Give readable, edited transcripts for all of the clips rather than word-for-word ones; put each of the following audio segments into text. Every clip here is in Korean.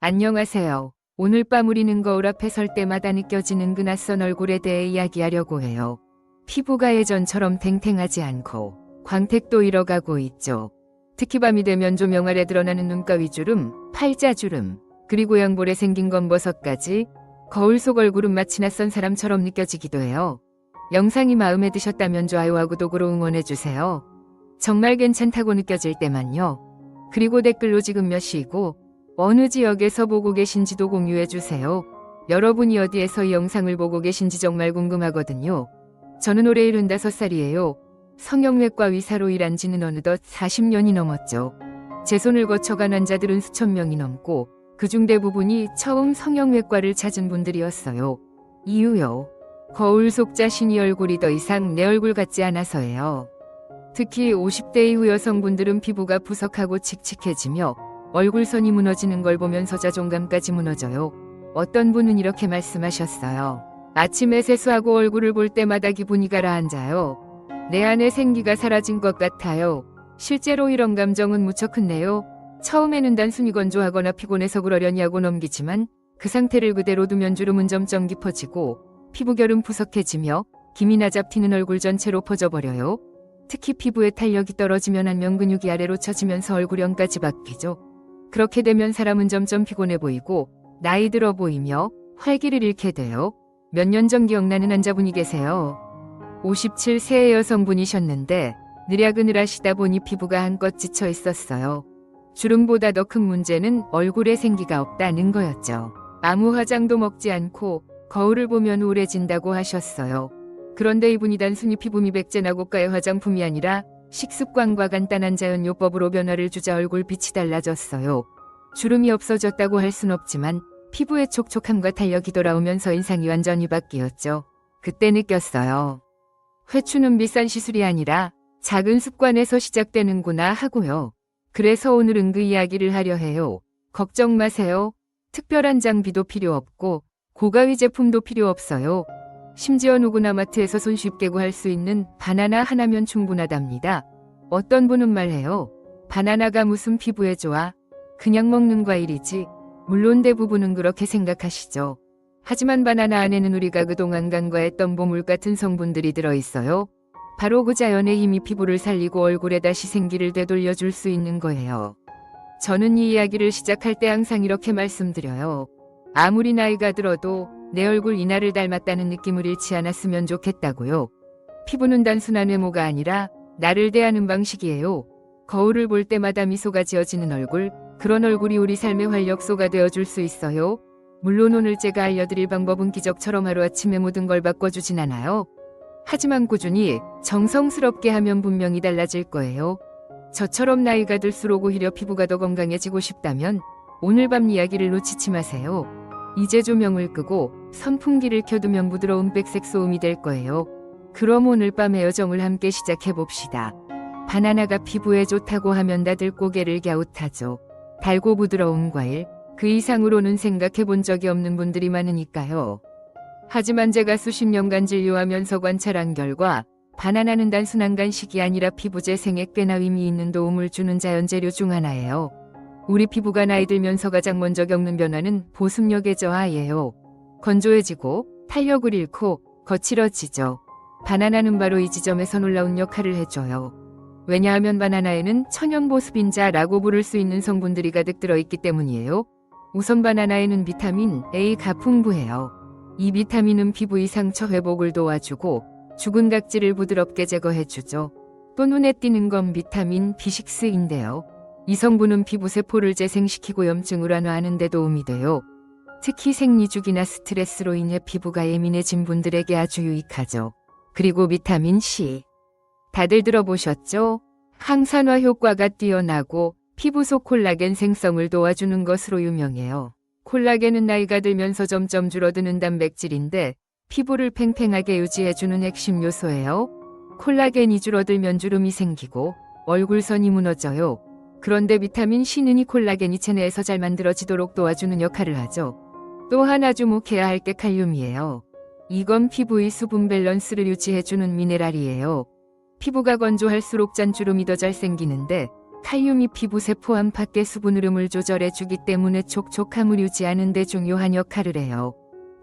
안녕하세요. 오늘 밤 우리는 거울 앞에 설 때마다 느껴지는 그 낯선 얼굴에 대해 이야기하려고 해요. 피부가 예전처럼 탱탱하지 않고 광택도 잃어가고 있죠. 특히 밤이 되면 조명 아래 드러나는 눈가위 주름, 팔자주름, 그리고 양볼에 생긴 검버섯까지 거울 속 얼굴은 마치 낯선 사람처럼 느껴지기도 해요. 영상이 마음에 드셨다면 좋아요와 구독으로 응원해주세요. 정말 괜찮다고 느껴질 때만요. 그리고 댓글로 지금 몇 시고 어느 지역에서 보고 계신지도 공유해주세요. 여러분이 어디에서 이 영상을 보고 계신지 정말 궁금하거든요. 저는 올해 75살이에요. 성형외과 의사로 일한 지는 어느덧 40년이 넘었죠. 제 손을 거쳐간 환자들은 수천 명이 넘고 그중 대부분이 처음 성형외과를 찾은 분들이었어요. 이유요. 거울 속 자신이 얼굴이 더 이상 내 얼굴 같지 않아서예요. 특히 50대 이후 여성분들은 피부가 부석하고 칙칙해지며 얼굴선이 무너지는 걸 보면서 자존감까지 무너져요. 어떤 분은 이렇게 말씀하셨어요. 아침에 세수하고 얼굴을 볼 때마다 기분이 가라앉아요. 내 안에 생기가 사라진 것 같아요. 실제로 이런 감정은 무척 흔해요. 처음에는 단순히 건조하거나 피곤해서 그러려니 하고 넘기지만 그 상태를 그대로 두면 주름은 점점 깊어지고 피부결은 푸석해지며 김이 나잡티는 얼굴 전체로 퍼져버려요. 특히 피부의 탄력이 떨어지면 안면 근육이 아래로 처지면서 얼굴형까지 바뀌죠. 그렇게 되면 사람은 점점 피곤해 보이고 나이 들어 보이며 활기를 잃게 돼요. 몇 년 전 기억나는 환자분이 계세요. 57세의 여성분이셨는데 느랴그늘 하시다 보니 피부가 한껏 지쳐 있었어요. 주름보다 더 큰 문제는 얼굴에 생기가 없다는 거였죠. 아무 화장도 먹지 않고 거울을 보면 우울해진다고 하셨어요. 그런데 이분이 단순히 피부 미백제나 고가의 화장품이 아니라 식습관과 간단한 자연요법으로 변화를 주자 얼굴 빛이 달라졌어요. 주름이 없어졌다고 할 순 없지만 피부의 촉촉함과 탄력이 돌아오면서 인상이 완전히 바뀌었죠. 그때 느꼈어요. 회추는 비싼 시술이 아니라 작은 습관에서 시작되는구나 하고요. 그래서 오늘은 그 이야기를 하려 해요. 걱정 마세요. 특별한 장비도 필요 없고 고가위 제품도 필요 없어요. 심지어 누구나 마트에서 손쉽게 구할 수 있는 바나나 하나면 충분하답니다. 어떤 분은 말해요. 바나나가 무슨 피부에 좋아? 그냥 먹는 과일이지. 물론 대부분은 그렇게 생각하시죠. 하지만 바나나 안에는 우리가 그동안 간과했던 보물 같은 성분들이 들어있어요. 바로 그 자연의 힘이 피부를 살리고 얼굴에 다시 생기를 되돌려줄 수 있는 거예요. 저는 이 이야기를 시작할 때 항상 이렇게 말씀드려요. 아무리 나이가 들어도 내 얼굴 이날을 닮았다는 느낌을 잃지 않았으면 좋겠다고요. 피부는 단순한 외모가 아니라 나를 대하는 방식이에요. 거울을 볼 때마다 미소가 지어지는 얼굴, 그런 얼굴이 우리 삶의 활력소가 되어줄 수 있어요. 물론 오늘 제가 알려드릴 방법은 기적처럼 하루아침에 모든 걸 바꿔주진 않아요. 하지만 꾸준히 정성스럽게 하면 분명히 달라질 거예요. 저처럼 나이가 들수록 오히려 피부가 더 건강해지고 싶다면 오늘 밤 이야기를 놓치지 마세요. 이제 조명을 끄고 선풍기를 켜두면 부드러운 백색 소음이 될 거예요. 그럼 오늘 밤의 여정을 함께 시작해봅시다. 바나나가 피부에 좋다고 하면 다들 고개를 갸웃하죠. 달고 부드러운 과일, 그 이상으로는 생각해본 적이 없는 분들이 많으니까요. 하지만 제가 수십 년간 진료하면서 관찰한 결과 바나나는 단순한 간식이 아니라 피부 재생에 꽤나 의미 있는 도움을 주는 자연재료 중 하나예요. 우리 피부가 나이 들면서 가장 먼저 겪는 변화는 보습력의 저하예요. 건조해지고 탄력을 잃고 거칠어지죠. 바나나는 바로 이 지점에서 놀라운 역할을 해줘요. 왜냐하면 바나나에는 천연보습인자라고 부를 수 있는 성분들이 가득 들어있기 때문이에요. 우선 바나나에는 비타민 A가 풍부해요. 이 비타민은 피부의 상처 회복을 도와주고 죽은 각질을 부드럽게 제거해주죠. 또 눈에 띄는 건 비타민 B6인데요. 이 성분은 피부세포를 재생시키고 염증을 완화하는 데 도움이 돼요. 특히 생리주기나 스트레스로 인해 피부가 예민해진 분들에게 아주 유익하죠. 그리고 비타민 C. 다들 들어보셨죠? 항산화 효과가 뛰어나고 피부 속 콜라겐 생성을 도와주는 것으로 유명해요. 콜라겐은 나이가 들면서 점점 줄어드는 단백질인데 피부를 팽팽하게 유지해주는 핵심 요소예요. 콜라겐이 줄어들면 주름이 생기고 얼굴선이 무너져요. 그런데 비타민 C는 이 콜라겐이 체내에서 잘 만들어지도록 도와주는 역할을 하죠. 또 하나 주목해야 할 게 칼륨이에요. 이건 피부의 수분 밸런스를 유지해주는 미네랄이에요. 피부가 건조할수록 잔주름이 더 잘 생기는데 칼륨이 피부세포 안팎의 수분 흐름을 조절해주기 때문에 촉촉함을 유지하는 데 중요한 역할을 해요.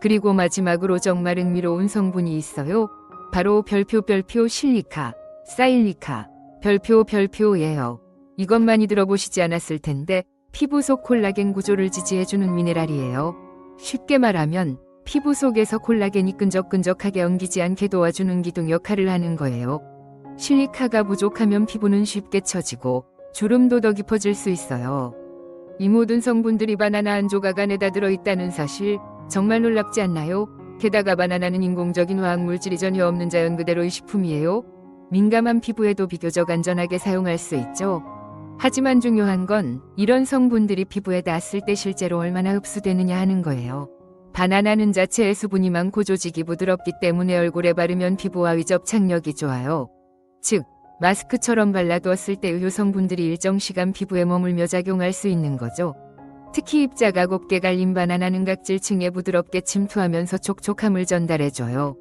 그리고 마지막으로 정말 흥미로운 성분이 있어요. 바로 별표 실리카, 사일리카, 별표예요. 이것 많이 들어보시지 않았을 텐데 피부 속 콜라겐 구조를 지지해주는 미네랄이에요. 쉽게 말하면 피부 속에서 콜라겐이 끈적끈적하게 엉기지 않게 도와주는 기둥 역할을 하는 거예요. 실리카가 부족하면 피부는 쉽게 처지고 주름도 더 깊어질 수 있어요. 이 모든 성분들이 바나나 한 조각 안에다 들어있다는 사실 정말 놀랍지 않나요? 게다가 바나나는 인공적인 화학물질이 전혀 없는 자연 그대로의 식품이에요. 민감한 피부에도 비교적 안전하게 사용할 수 있죠. 하지만 중요한 건 이런 성분들이 피부에 닿았을 때 실제로 얼마나 흡수되느냐 하는 거예요. 바나나는 자체에 수분이 많고 조직이 부드럽기 때문에 얼굴에 바르면 피부와 위접착력이 좋아요. 즉, 마스크처럼 발라두었을 때 의효 성분들이 일정 시간 피부에 머물며 작용할 수 있는 거죠. 특히 입자가 곱게 갈린 바나나는 각질층에 부드럽게 침투하면서 촉촉함을 전달해줘요.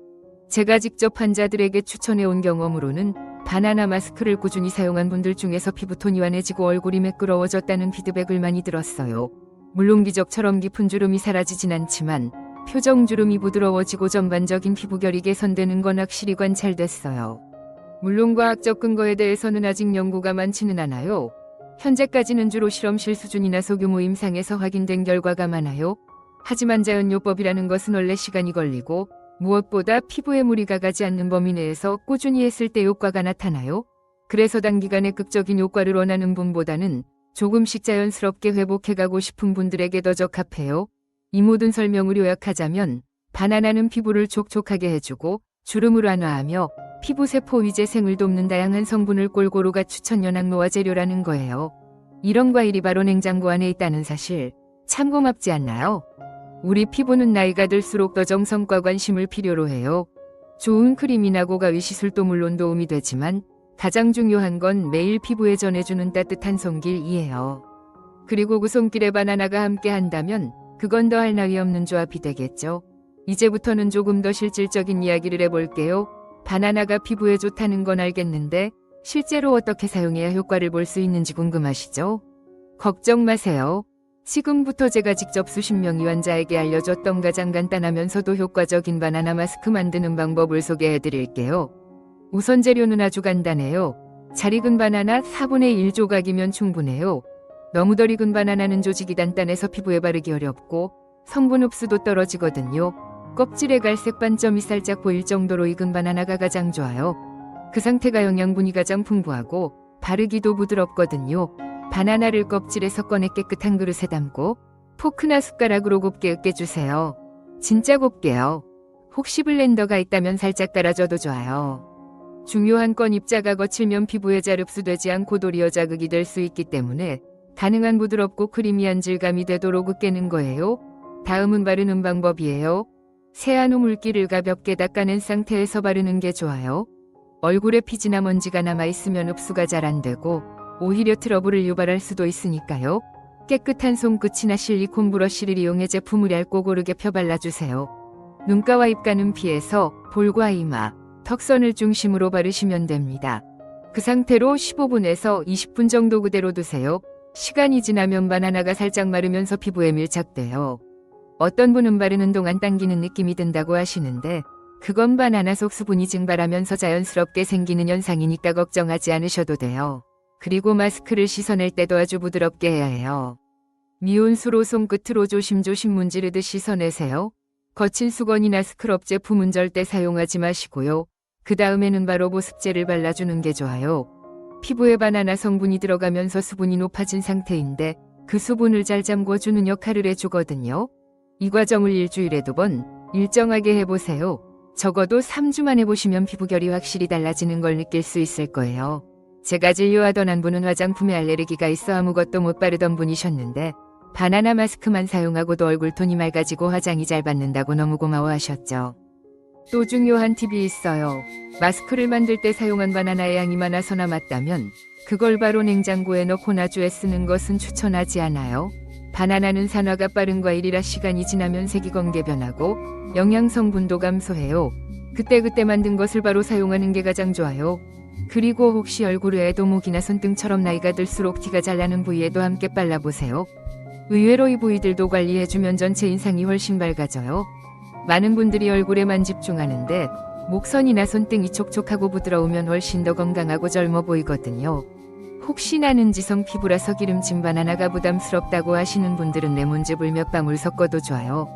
제가 직접 환자들에게 추천해온 경험으로는 바나나 마스크를 꾸준히 사용한 분들 중에서 피부톤이 환해지고 얼굴이 매끄러워졌다는 피드백을 많이 들었어요. 물론 기적처럼 깊은 주름이 사라지진 않지만 표정 주름이 부드러워지고 전반적인 피부결이 개선되는 건 확실히 관찰됐어요. 물론 과학적 근거에 대해서는 아직 연구가 많지는 않아요. 현재까지는 주로 실험실 수준이나 소규모 임상에서 확인된 결과가 많아요. 하지만 자연요법이라는 것은 원래 시간이 걸리고 무엇보다 피부에 무리가 가지 않는 범위 내에서 꾸준히 했을 때 효과가 나타나요. 그래서 단기간에 극적인 효과를 원하는 분보다는 조금씩 자연스럽게 회복해가고 싶은 분들에게 더 적합해요. 이 모든 설명을 요약하자면 바나나는 피부를 촉촉하게 해주고 주름을 완화하며 피부세포 위재생을 돕는 다양한 성분을 골고루 갖추천 연합노화 재료라는 거예요. 이런 과일이 바로 냉장고 안에 있다는 사실 참 고맙지 않나요? 우리 피부는 나이가 들수록 더 정성과 관심을 필요로 해요. 좋은 크림이나 고가위 시술도 물론 도움이 되지만 가장 중요한 건 매일 피부에 전해주는 따뜻한 손길이에요. 그리고 그 손길에 바나나가 함께 한다면 그건 더할 나위 없는 조합이 되겠죠. 이제부터는 조금 더 실질적인 이야기를 해볼게요. 바나나가 피부에 좋다는 건 알겠는데 실제로 어떻게 사용해야 효과를 볼 수 있는지 궁금하시죠? 걱정 마세요. 지금부터 제가 직접 수십 명의 환자에게 알려줬던 가장 간단하면서도 효과적인 바나나 마스크 만드는 방법을 소개해드릴게요. 우선 재료는 아주 간단해요. 잘 익은 바나나 4분의 1 조각이면 충분해요. 너무 덜 익은 바나나는 조직이 단단해서 피부에 바르기 어렵고 성분 흡수도 떨어지거든요. 껍질에 갈색 반점이 살짝 보일 정도로 익은 바나나가 가장 좋아요. 그 상태가 영양분이 가장 풍부하고 바르기도 부드럽거든요. 바나나를 껍질에서 꺼내 깨끗한 그릇에 담고 포크나 숟가락으로 곱게 으깨주세요. 진짜 곱게요. 혹시 블렌더가 있다면 살짝 따라줘도 좋아요. 중요한 건 입자가 거칠면 피부에 잘 흡수되지 않고 도리어 자극이 될 수 있기 때문에 가능한 부드럽고 크리미한 질감이 되도록 으깨는 거예요. 다음은 바르는 방법이에요. 세안 후 물기를 가볍게 닦아낸 상태에서 바르는 게 좋아요. 얼굴에 피지나 먼지가 남아있으면 흡수가 잘 안 되고 오히려 트러블을 유발할 수도 있으니까요. 깨끗한 손끝이나 실리콘 브러쉬를 이용해 제품을 얇고 고르게 펴발라주세요. 눈가와 입가는 피해서 볼과 이마, 턱선을 중심으로 바르시면 됩니다. 그 상태로 15분에서 20분 정도 그대로 두세요. 시간이 지나면 바나나가 살짝 마르면서 피부에 밀착돼요. 어떤 분은 바르는 동안 당기는 느낌이 든다고 하시는데 그건 바나나 속 수분이 증발하면서 자연스럽게 생기는 현상이니까 걱정하지 않으셔도 돼요. 그리고 마스크를 씻어낼 때도 아주 부드럽게 해야 해요. 미온수로 손끝으로 조심조심 문지르듯 씻어내세요. 거친 수건이나 스크럽 제품은 절대 사용하지 마시고요. 그 다음에는 바로 보습제를 발라주는 게 좋아요. 피부에 바나나 성분이 들어가면서 수분이 높아진 상태인데 그 수분을 잘 잠궈주는 역할을 해주거든요. 이 과정을 일주일에 2번 일정하게 해보세요. 적어도 3주만 해보시면 피부결이 확실히 달라지는 걸 느낄 수 있을 거예요. 제가 진료하던 한 분은 화장품에 알레르기가 있어 아무것도 못 바르던 분이셨는데 바나나 마스크만 사용하고도 얼굴톤이 맑아지고 화장이 잘 받는다고 너무 고마워하셨죠. 또 중요한 팁이 있어요. 마스크를 만들 때 사용한 바나나의 양이 많아서 남았다면 그걸 바로 냉장고에 넣고 나주에 쓰는 것은 추천하지 않아요. 바나나는 산화가 빠른 과일이라 시간이 지나면 색이 검게 변하고 영양 성분도 감소해요. 그때 만든 것을 바로 사용하는 게 가장 좋아요. 그리고 혹시 얼굴 외에도 목이나 손등처럼 나이가 들수록 티가 잘 나는 부위에도 함께 발라보세요. 의외로 이 부위들도 관리해주면 전체 인상이 훨씬 밝아져요. 많은 분들이 얼굴에만 집중하는데 목선이나 손등이 촉촉하고 부드러우면 훨씬 더 건강하고 젊어 보이거든요. 혹시 나는 지성 피부라서 기름진 바나나가 부담스럽다고 하시는 분들은 레몬즙을 몇 방울 섞어도 좋아요.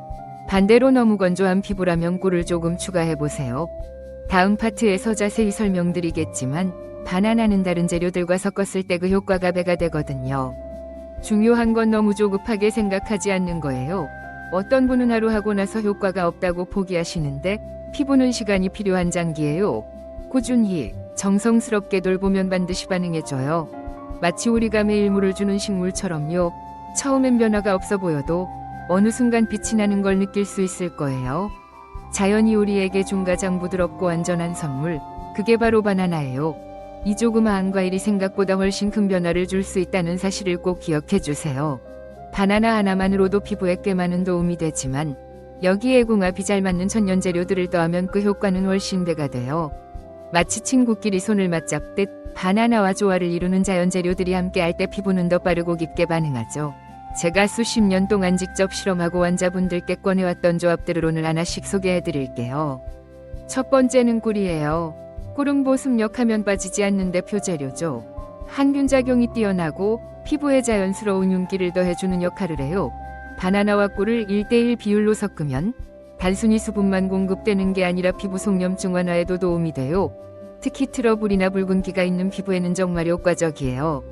반대로 너무 건조한 피부라면 꿀을 조금 추가해보세요. 다음 파트에서 자세히 설명드리겠지만 바나나는 다른 재료들과 섞었을 때 그 효과가 배가 되거든요. 중요한 건 너무 조급하게 생각하지 않는 거예요. 어떤 분은 하루 하고 나서 효과가 없다고 포기하시는데 피부는 시간이 필요한 장기예요. 꾸준히 정성스럽게 돌보면 반드시 반응해줘요. 마치 우리가 매일 물을 주는 식물처럼요. 처음엔 변화가 없어 보여도 어느 순간 빛이 나는 걸 느낄 수 있을 거예요. 자연이 우리에게 준 가장 부드럽고 안전한 선물, 그게 바로 바나나예요. 이 조그마한 과일이 생각보다 훨씬 큰 변화를 줄 수 있다는 사실을 꼭 기억해 주세요. 바나나 하나만으로도 피부에 꽤 많은 도움이 되지만 여기에 궁합이 잘 맞는 천연 재료들을 더하면 그 효과는 훨씬 배가 돼요. 마치 친구끼리 손을 맞잡듯 바나나와 조화를 이루는 자연 재료들이 함께할 때 피부는 더 빠르고 깊게 반응하죠. 제가 수십 년 동안 직접 실험하고 환자분들께 꺼내왔던 조합들을 오늘 하나씩 소개해드릴게요. 첫 번째는 꿀이에요. 꿀은 보습력하면 빠지지 않는 대표 재료죠. 항균작용이 뛰어나고 피부에 자연스러운 윤기를 더해주는 역할을 해요. 바나나와 꿀을 1:1 비율로 섞으면 단순히 수분만 공급되는 게 아니라 피부 속염증 완화에도 도움이 돼요. 특히 트러블이나 붉은기가 있는 피부에는 정말 효과적이에요.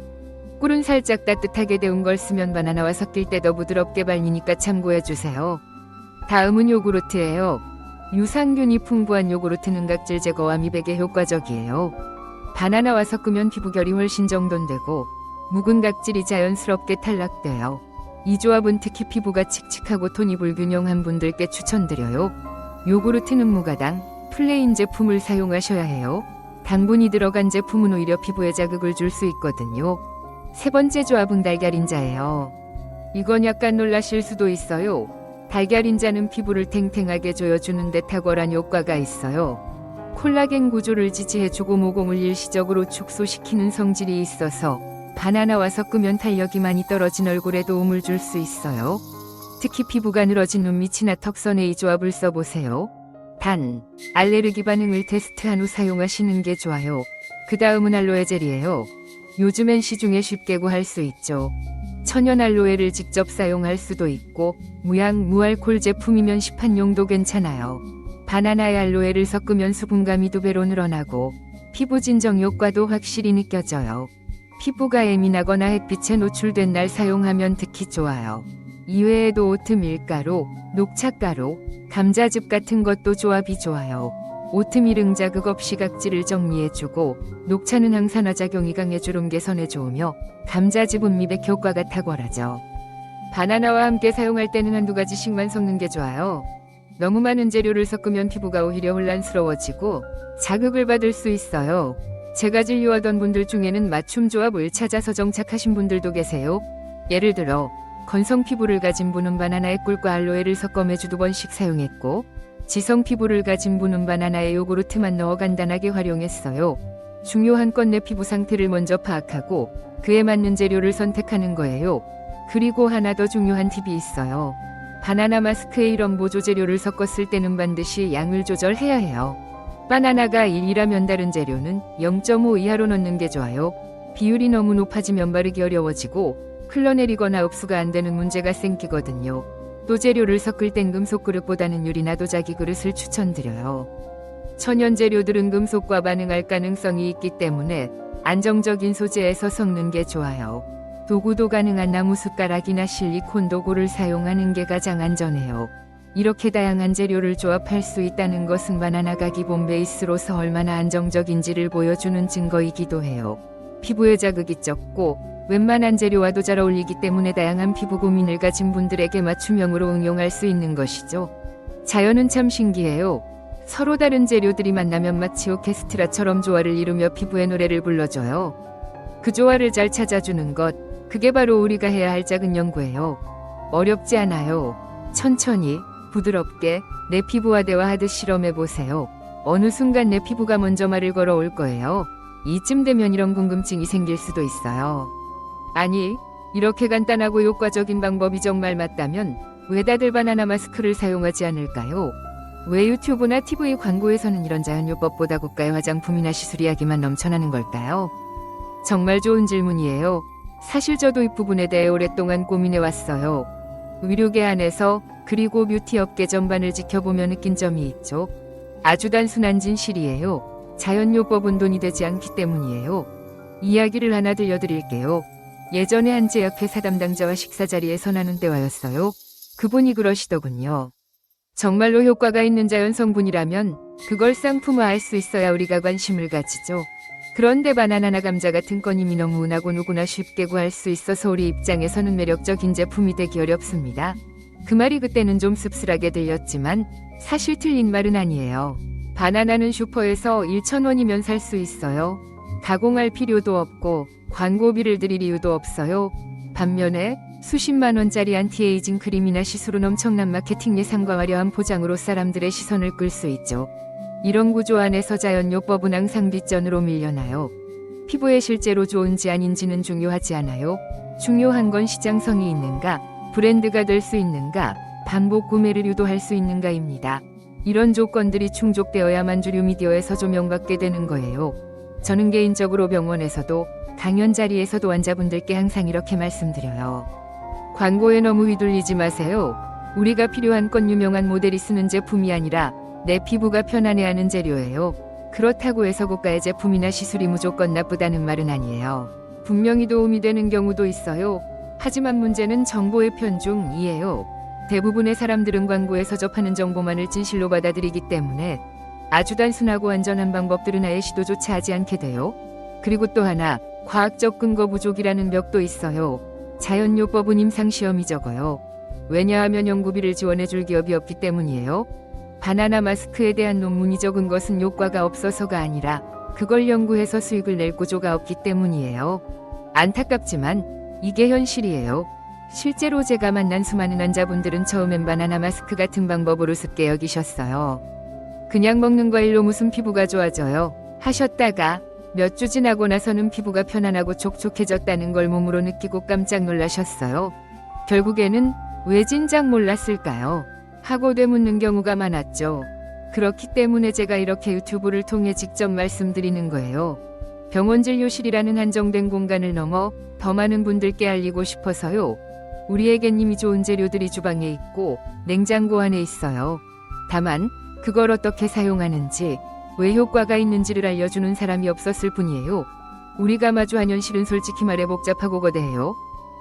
꿀은 살짝 따뜻하게 데운 걸 쓰면 바나나와 섞일 때 더 부드럽게 발리니까 참고해주세요. 다음은 요구르트예요. 유산균이 풍부한 요구르트는 각질 제거와 미백에 효과적이에요. 바나나와 섞으면 피부결이 훨씬 정돈되고 묵은 각질이 자연스럽게 탈락돼요. 이 조합은 특히 피부가 칙칙하고 톤이 불균형한 분들께 추천드려요. 요구르트는 무가당, 플레인 제품을 사용하셔야 해요. 당분이 들어간 제품은 오히려 피부에 자극을 줄 수 있거든요. 세 번째 조합은 달걀인자예요. 이건 약간 놀라실 수도 있어요. 달걀인자는 피부를 탱탱하게 조여주는 데 탁월한 효과가 있어요. 콜라겐 구조를 지지해주고 모공을 일시적으로 축소시키는 성질이 있어서 바나나와 섞으면 탄력이 많이 떨어진 얼굴에 도움을 줄 수 있어요. 특히 피부가 늘어진 눈밑이나 턱선에 이 조합을 써보세요. 단, 알레르기 반응을 테스트한 후 사용하시는 게 좋아요. 그 다음은 알로에 젤이에요. 요즘엔 시중에 쉽게 구할 수 있죠. 천연 알로에를 직접 사용할 수도 있고 무향, 무알콜 제품이면 시판용도 괜찮아요. 바나나에 알로에를 섞으면 수분감이 2배로 늘어나고 피부 진정 효과도 확실히 느껴져요. 피부가 예민하거나 햇빛에 노출된 날 사용하면 특히 좋아요. 이외에도 오트 밀가루, 녹차가루, 감자즙 같은 것도 조합이 좋아요. 오트밀은 자극 없이 각질을 정리해주고 녹차는 항산화 작용이 강해 주름 개선에 좋으며 감자즙은 미백 효과가 탁월하죠. 바나나와 함께 사용할 때는 한두 가지씩만 섞는 게 좋아요. 너무 많은 재료를 섞으면 피부가 오히려 혼란스러워지고 자극을 받을 수 있어요. 제가 진료하던 분들 중에는 맞춤 조합을 찾아서 정착하신 분들도 계세요. 예를 들어 건성 피부를 가진 분은 바나나에 꿀과 알로에를 섞어 매주 2번씩 사용했고 지성 피부를 가진 분은 바나나에 요구르트만 넣어 간단하게 활용했어요. 중요한 건 내 피부 상태를 먼저 파악하고 그에 맞는 재료를 선택하는 거예요. 그리고 하나 더 중요한 팁이 있어요. 바나나 마스크에 이런 보조 재료를 섞었을 때는 반드시 양을 조절해야 해요. 바나나가 1이라면 다른 재료는 0.5 이하로 넣는 게 좋아요. 비율이 너무 높아지면 바르기 어려워지고 흘러내리거나 흡수가 안 되는 문제가 생기거든요. 또 재료를 섞을 땐 금속 그릇보다는 유리나 도자기 그릇을 추천드려요. 천연 재료들은 금속과 반응할 가능성이 있기 때문에 안정적인 소재에서 섞는 게 좋아요. 도구도 가능한 나무 숟가락이나 실리콘 도구를 사용하는 게 가장 안전해요. 이렇게 다양한 재료를 조합할 수 있다는 것은 바나나가 기본 베이스로서 얼마나 안정적인지를 보여주는 증거이기도 해요. 피부에 자극이 적고 웬만한 재료와도 잘 어울리기 때문에 다양한 피부 고민을 가진 분들에게 맞춤형으로 응용할 수 있는 것이죠. 자연은 참 신기해요. 서로 다른 재료들이 만나면 마치 오케스트라처럼 조화를 이루며 피부의 노래를 불러줘요. 그 조화를 잘 찾아주는 것, 그게 바로 우리가 해야 할 작은 연구예요. 어렵지 않아요. 천천히, 부드럽게 내 피부와 대화하듯 실험해보세요. 어느 순간 내 피부가 먼저 말을 걸어올 거예요. 이쯤 되면 이런 궁금증이 생길 수도 있어요. 아니, 이렇게 간단하고 효과적인 방법이 정말 맞다면 왜 다들 바나나 마스크를 사용하지 않을까요? 왜 유튜브나 TV 광고에서는 이런 자연요법보다 고가의 화장품이나 시술 이야기만 넘쳐나는 걸까요? 정말 좋은 질문이에요. 사실 저도 이 부분에 대해 오랫동안 고민해왔어요. 의료계 안에서 그리고 뷰티업계 전반을 지켜보며 느낀 점이 있죠. 아주 단순한 진실이에요. 자연요법은 돈이 되지 않기 때문이에요. 이야기를 하나 들려드릴게요. 예전에 한 제약회사 담당자와 식사 자리에서 나눈 대화였어요. 그분이 그러시더군요. 정말로 효과가 있는 자연 성분이라면 그걸 상품화할 수 있어야 우리가 관심을 가지죠. 그런데 바나나나 감자 같은 건 이미 너무 흔하고 누구나 쉽게 구할 수 있어서 우리 입장에서는 매력적인 제품이 되기 어렵습니다. 그 말이 그때는 좀 씁쓸하게 들렸지만 사실 틀린 말은 아니에요. 바나나는 슈퍼에서 1,000원이면 살 수 있어요. 가공할 필요도 없고 광고비를 들일 이유도 없어요. 반면에 수십만 원짜리 안티에이징 크림이나 시술은 엄청난 마케팅 예산과 화려한 포장으로 사람들의 시선을 끌 수 있죠. 이런 구조 안에서 자연요법은 항상 뒷전으로 밀려나요. 피부에 실제로 좋은지 아닌지는 중요하지 않아요. 중요한 건 시장성이 있는가, 브랜드가 될 수 있는가, 반복 구매를 유도할 수 있는가입니다. 이런 조건들이 충족되어야만 주류 미디어에서 조명받게 되는 거예요. 저는 개인적으로 병원에서도 강연 자리에서도 환자분들께 항상 이렇게 말씀드려요. 광고에 너무 휘둘리지 마세요. 우리가 필요한 건 유명한 모델이 쓰는 제품이 아니라 내 피부가 편안해하는 재료예요. 그렇다고 해서 고가의 제품이나 시술이 무조건 나쁘다는 말은 아니에요. 분명히 도움이 되는 경우도 있어요. 하지만 문제는 정보의 편중이에요. 대부분의 사람들은 광고에서 접하는 정보만을 진실로 받아들이기 때문에 아주 단순하고 안전한 방법들은 아예 시도조차 하지 않게 돼요. 그리고 또 하나, 과학적 근거 부족이라는 벽도 있어요. 자연요법은 임상시험이 적어요. 왜냐하면 연구비를 지원해줄 기업이 없기 때문이에요. 바나나 마스크에 대한 논문이 적은 것은 효과가 없어서가 아니라 그걸 연구해서 수익을 낼 구조가 없기 때문이에요. 안타깝지만 이게 현실이에요. 실제로 제가 만난 수많은 환자분들은 처음엔 바나나 마스크 같은 방법으로 습게 여기셨어요. 그냥 먹는 과일로 무슨 피부가 좋아져요 하셨다가 몇 주 지나고 나서는 피부가 편안하고 촉촉해졌다는 걸 몸으로 느끼고 깜짝 놀라셨어요. 결국에는 왜 진작 몰랐을까요? 하고 되묻는 경우가 많았죠. 그렇기 때문에 제가 이렇게 유튜브를 통해 직접 말씀드리는 거예요. 병원 진료실이라는 한정된 공간을 넘어 더 많은 분들께 알리고 싶어서요. 우리에겐 이미 좋은 재료들이 주방에 있고 냉장고 안에 있어요. 다만 그걸 어떻게 사용하는지, 왜 효과가 있는지를 알려주는 사람이 없었을 뿐이에요. 우리가 마주한 현실은 솔직히 말해 복잡하고 거대해요.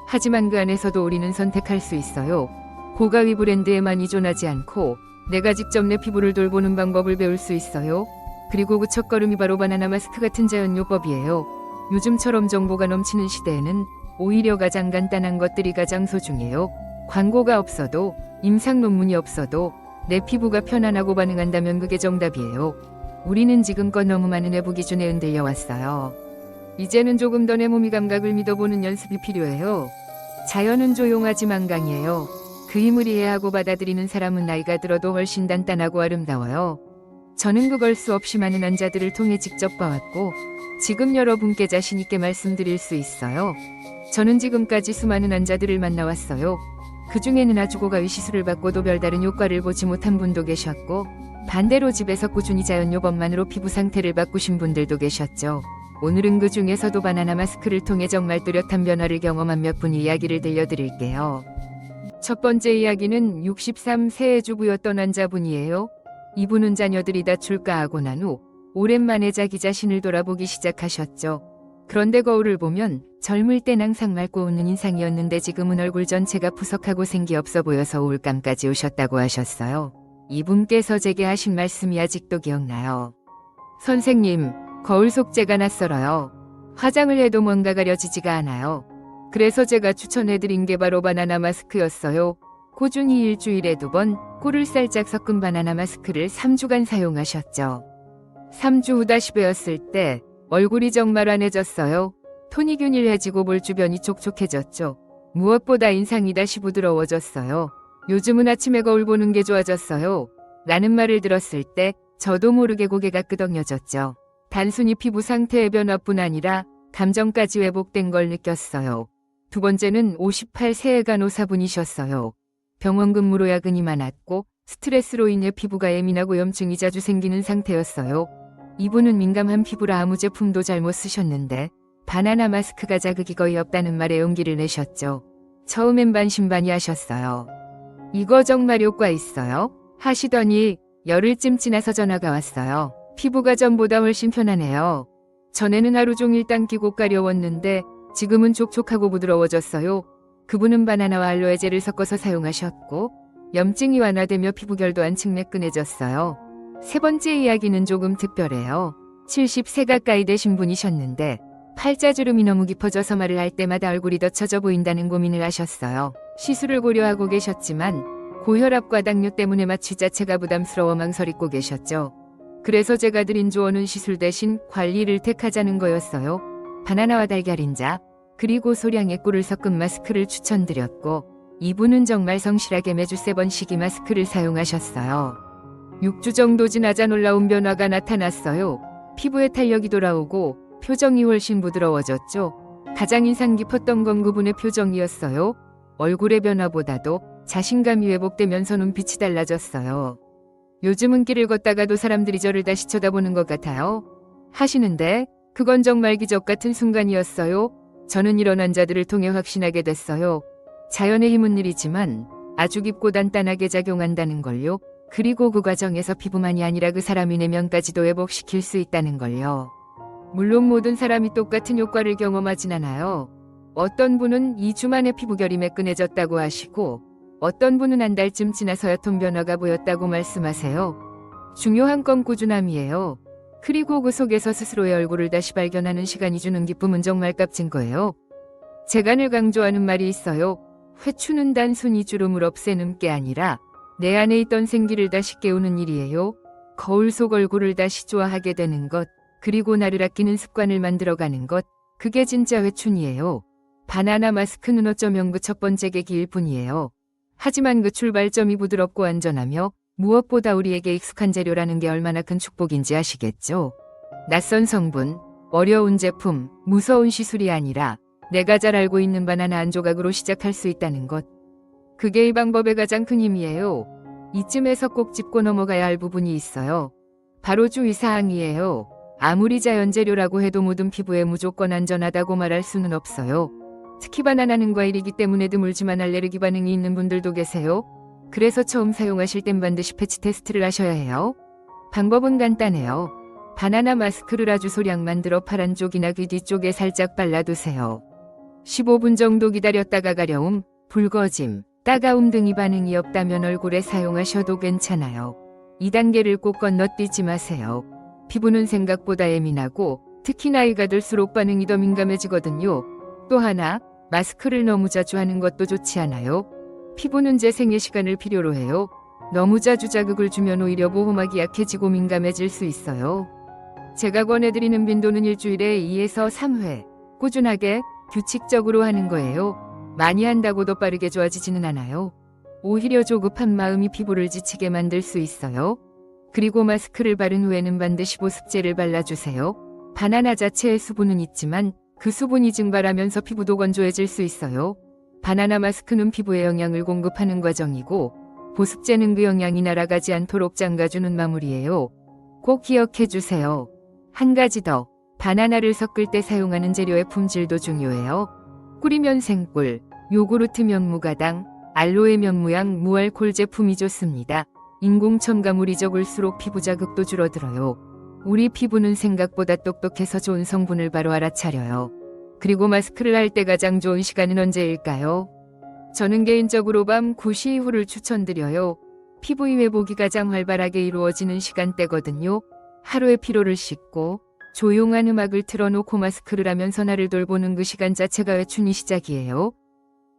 하지만 그 안에서도 우리는 선택할 수 있어요. 고가위 브랜드에만 의존하지 않고 내가 직접 내 피부를 돌보는 방법을 배울 수 있어요. 그리고 그 첫걸음이 바로 바나나 마스크 같은 자연요법이에요. 요즘처럼 정보가 넘치는 시대에는 오히려 가장 간단한 것들이 가장 소중해요. 광고가 없어도, 임상 논문이 없어도 내 피부가 편안하고 반응한다면 그게 정답이에요. 우리는 지금껏 너무 많은 외부 기준에 흔들려 왔어요. 이제는 조금 더 내 몸의 감각을 믿어보는 연습이 필요해요. 자연은 조용하지만 강해요. 그 힘을 이해하고 받아들이는 사람은 나이가 들어도 훨씬 단단하고 아름다워요. 저는 그걸 수없이 많은 환자들을 통해 직접 봐왔고 지금 여러분께 자신 있게 말씀드릴 수 있어요. 저는 지금까지 수많은 환자들을 만나왔어요. 그 중에는 아주 고가의 시술을 받고도 별다른 효과를 보지 못한 분도 계셨고 반대로 집에서 꾸준히 자연요법만으로 피부 상태를 바꾸신 분들도 계셨죠. 오늘은 그 중에서도 바나나 마스크를 통해 정말 뚜렷한 변화를 경험한 몇 분의 이야기를 들려드릴게요. 첫 번째 이야기는 63세의 주부였던 환자분이에요. 이분은 자녀들이 다 출가하고 난 후 오랜만에 자기 자신을 돌아보기 시작하셨죠. 그런데 거울을 보면 젊을 땐 항상 맑고 웃는 인상이었는데 지금은 얼굴 전체가 푸석하고 생기 없어 보여서 우울감까지 오셨다고 하셨어요. 이분께서 제게 하신 말씀이 아직도 기억나요. 선생님, 거울 속재가 낯설어요. 화장을 해도 뭔가 가려지지가 않아요. 그래서 제가 추천해드린 게 바로 바나나 마스크였어요. 꾸준히 일주일에 2번 꿀을 살짝 섞은 바나나 마스크를 3주간 사용하셨죠. 3주 후 다시 뵈었을 때 얼굴이 정말 환해졌어요. 톤이 균일해지고 볼 주변이 촉촉해졌죠. 무엇보다 인상이 다시 부드러워졌어요. 요즘은 아침에 거울 보는 게 좋아졌어요. 라는 말을 들었을 때 저도 모르게 고개가 끄덕여졌죠. 단순히 피부 상태의 변화뿐 아니라 감정까지 회복된 걸 느꼈어요. 두 번째는 58세의 간호사분이셨어요. 병원 근무로 야근이 많았고 스트레스로 인해 피부가 예민하고 염증이 자주 생기는 상태였어요. 이분은 민감한 피부라 아무 제품도 잘못 쓰셨는데 바나나 마스크가 자극이 거의 없다는 말에 용기를 내셨죠. 처음엔 반신반의하셨어요. 이거 정말 효과 있어요? 하시더니 열흘쯤 지나서 전화가 왔어요. 피부가 전보다 훨씬 편하네요. 전에는 하루 종일 당기고 가려웠는데 지금은 촉촉하고 부드러워졌어요. 그분은 바나나와 알로에젤을 섞어서 사용하셨고 염증이 완화되며 피부결도 한층 매끈해졌어요. 세 번째 이야기는 조금 특별해요. 70세 가까이 되신 분이셨는데 팔자주름이 너무 깊어져서 말을 할 때마다 얼굴이 더 처져 보인다는 고민을 하셨어요. 시술을 고려하고 계셨지만 고혈압과 당뇨 때문에 마취 자체가 부담스러워 망설이고 계셨죠. 그래서 제가 드린 조언은 시술 대신 관리를 택하자는 거였어요. 바나나와 달걀인자 그리고 소량의 꿀을 섞은 마스크를 추천드렸고 이분은 정말 성실하게 매주 3번씩 이 마스크를 사용하셨어요. 6주 정도 지나자 놀라운 변화가 나타났어요. 피부에 탄력이 돌아오고 표정이 훨씬 부드러워졌죠. 가장 인상 깊었던 건 그분의 표정이었어요. 얼굴의 변화보다도 자신감이 회복되면서 눈빛이 달라졌어요. 요즘은 길을 걷다가도 사람들이 저를 다시 쳐다보는 것 같아요. 하시는데 그건 정말 기적 같은 순간이었어요. 저는 이런 환자들을 통해 확신하게 됐어요. 자연의 힘은 일이지만 아주 깊고 단단하게 작용한다는 걸요. 그리고 그 과정에서 피부만이 아니라 그 사람의 내면까지도 회복시킬 수 있다는 걸요. 물론 모든 사람이 똑같은 효과를 경험하진 않아요. 어떤 분은 2주 만에 피부결이 매끈해졌다고 하시고 어떤 분은 한 달쯤 지나서야 톤 변화가 보였다고 말씀하세요. 중요한 건 꾸준함이에요. 그리고 그 속에서 스스로의 얼굴을 다시 발견하는 시간이 주는 기쁨은 정말 값진 거예요. 제가 늘 강조하는 말이 있어요. 회추는 단순히 주름을 없애는 게 아니라 내 안에 있던 생기를 다시 깨우는 일이에요. 거울 속 얼굴을 다시 좋아하게 되는 것, 그리고 나를 아끼는 습관을 만들어가는 것, 그게 진짜 회춘이에요. 바나나 마스크는 어쩌면 그 첫 번째 계기일 뿐이에요. 하지만 그 출발점이 부드럽고 안전하며 무엇보다 우리에게 익숙한 재료라는 게 얼마나 큰 축복인지 아시겠죠? 낯선 성분, 어려운 제품, 무서운 시술이 아니라 내가 잘 알고 있는 바나나 한 조각으로 시작할 수 있다는 것. 그게 이 방법의 가장 큰 힘이에요. 이쯤에서 꼭 짚고 넘어가야 할 부분이 있어요. 바로 주의사항이에요. 아무리 자연재료라고 해도 모든 피부에 무조건 안전하다고 말할 수는 없어요. 특히 바나나는 과일이기 때문에 드물지만 알레르기 반응이 있는 분들도 계세요. 그래서 처음 사용하실 땐 반드시 패치 테스트를 하셔야 해요. 방법은 간단해요. 바나나 마스크를 아주 소량 만들어 팔 안쪽이나 귀 뒤쪽에 살짝 발라두세요. 15분 정도 기다렸다가 가려움, 붉어짐, 따가움 등이 반응이 없다면 얼굴에 사용하셔도 괜찮아요. 2단계를 꼭 건너뛰지 마세요. 피부는 생각보다 예민하고 특히 나이가 들수록 반응이 더 민감해지거든요. 또 하나, 마스크를 너무 자주 하는 것도 좋지 않아요. 피부는 재생의 시간을 필요로 해요. 너무 자주 자극을 주면 오히려 보호막이 약해지고 민감해질 수 있어요. 제가 권해드리는 빈도는 일주일에 2에서 3회, 꾸준하게, 규칙적으로 하는 거예요. 많이 한다고 더 빠르게 좋아지지는 않아요. 오히려 조급한 마음이 피부를 지치게 만들 수 있어요. 그리고 마스크를 바른 후에는 반드시 보습제를 발라주세요. 바나나 자체에 수분은 있지만 그 수분이 증발하면서 피부도 건조해질 수 있어요. 바나나 마스크는 피부에 영양을 공급하는 과정이고 보습제는 그 영양이 날아가지 않도록 잠가주는 마무리예요. 꼭 기억해주세요. 한 가지 더, 바나나를 섞을 때 사용하는 재료의 품질도 중요해요. 꿀이면 생꿀, 요구르트 면무가당, 알로에 면무향 무알콜 제품이 좋습니다. 인공 첨가물이 적을수록 피부 자극도 줄어들어요. 우리 피부는 생각보다 똑똑해서 좋은 성분을 바로 알아차려요. 그리고 마스크를 할 때 가장 좋은 시간은 언제일까요? 저는 개인적으로 밤 9시 이후를 추천드려요. 피부의 회복이 가장 활발하게 이루어지는 시간대거든요. 하루의 피로를 씻고 조용한 음악을 틀어놓고 마스크를 하면서 나를 돌보는 그 시간 자체가 회춘이 시작이에요.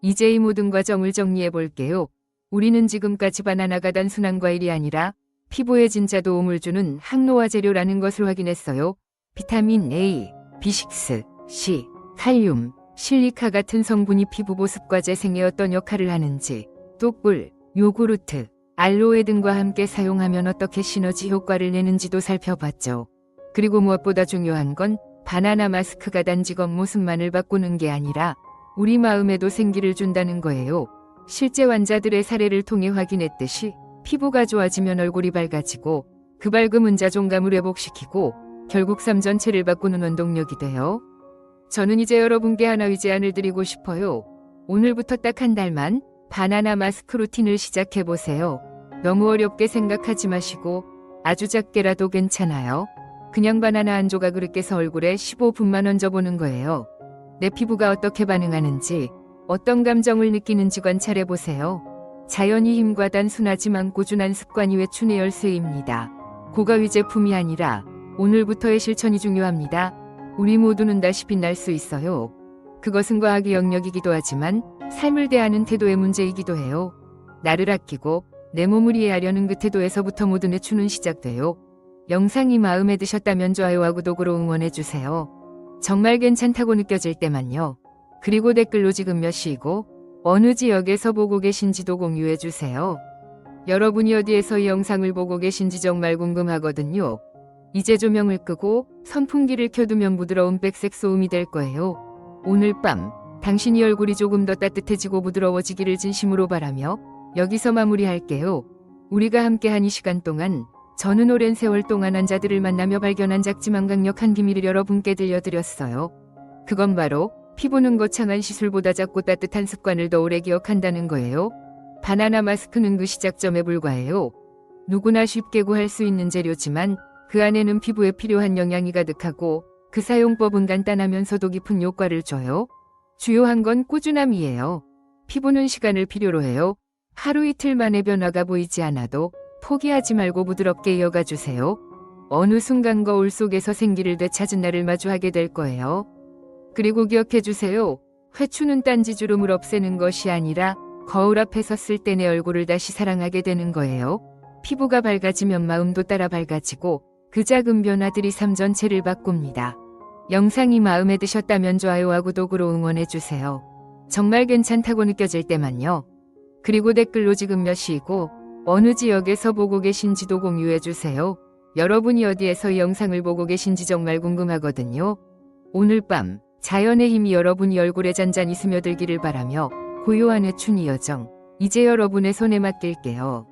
이제 이 모든 과정을 정리해 볼게요. 우리는 지금까지 바나나가 단순한 과일이 아니라 피부에 진짜 도움을 주는 항노화 재료라는 것을 확인했어요. 비타민 A, B6, C, 칼륨, 실리카 같은 성분이 피부 보습과 재생에 어떤 역할을 하는지, 또 꿀, 요구르트, 알로에 등과 함께 사용하면 어떻게 시너지 효과를 내는지도 살펴봤죠. 그리고 무엇보다 중요한 건 바나나 마스크가 단지 겉모습만을 바꾸는 게 아니라 우리 마음에도 생기를 준다는 거예요. 실제 환자들의 사례를 통해 확인했듯이 피부가 좋아지면 얼굴이 밝아지고 그 밝음은 자존감을 회복시키고 결국 삶 전체를 바꾸는 원동력이 돼요. 저는 이제 여러분께 하나 의제안을 드리고 싶어요. 오늘부터 딱 한 달만 바나나 마스크 루틴을 시작해보세요. 너무 어렵게 생각하지 마시고 아주 작게라도 괜찮아요. 그냥 바나나 한 조각을 깨서 얼굴에 15분만 얹어보는 거예요. 내 피부가 어떻게 반응하는지, 어떤 감정을 느끼는지 관찰해보세요. 자연이 힘과 단순하지만 꾸준한 습관이 외춘의 열쇠입니다. 고가위 제품이 아니라 오늘부터의 실천이 중요합니다. 우리 모두는 다시 빛날 수 있어요. 그것은 과학의 영역이기도 하지만 삶을 대하는 태도의 문제이기도 해요. 나를 아끼고 내 몸을 이해하려는 그 태도에서부터 모든 외출은 시작돼요. 영상이 마음에 드셨다면 좋아요와 구독으로 응원해주세요. 정말 괜찮다고 느껴질 때만요. 그리고 댓글로 지금 몇 시이고 어느 지역에서 보고 계신지도 공유해주세요. 여러분이 어디에서 이 영상을 보고 계신지 정말 궁금하거든요. 이제 조명을 끄고 선풍기를 켜두면 부드러운 백색 소음이 될 거예요. 오늘 밤 당신이 얼굴이 조금 더 따뜻해지고 부드러워지기를 진심으로 바라며 여기서 마무리할게요. 우리가 함께한 이 시간 동안 저는 오랜 세월 동안 환자들을 만나며 발견한 작지만 강력한 비밀을 여러분께 들려드렸어요. 그건 바로 피부는 거창한 시술보다 작고 따뜻한 습관을 더 오래 기억한다는 거예요. 바나나 마스크는 그 시작점에 불과해요. 누구나 쉽게 구할 수 있는 재료지만 그 안에는 피부에 필요한 영양이 가득하고 그 사용법은 간단하면서도 깊은 효과를 줘요. 주요한 건 꾸준함이에요. 피부는 시간을 필요로 해요. 하루 이틀 만에 변화가 보이지 않아도 포기하지 말고 부드럽게 이어가 주세요. 어느 순간 거울 속에서 생기를 되찾은 날을 마주하게 될 거예요. 그리고 기억해 주세요. 회추는 딴지 주름을 없애는 것이 아니라 거울 앞에 섰을 때 내 얼굴을 다시 사랑하게 되는 거예요. 피부가 밝아지면 마음도 따라 밝아지고 그 작은 변화들이 삶 전체를 바꿉니다. 영상이 마음에 드셨다면 좋아요와 구독으로 응원해주세요. 정말 괜찮다고 느껴질 때만요. 그리고 댓글로 지금 몇 시이고 어느 지역에서 보고 계신지도 공유해주세요. 여러분이 어디에서 이 영상을 보고 계신지 정말 궁금하거든요. 오늘 밤 자연의 힘이 여러분이 얼굴에 잔잔히 스며들기를 바라며 고요한 외춘이 여정 이제 여러분의 손에 맡길게요.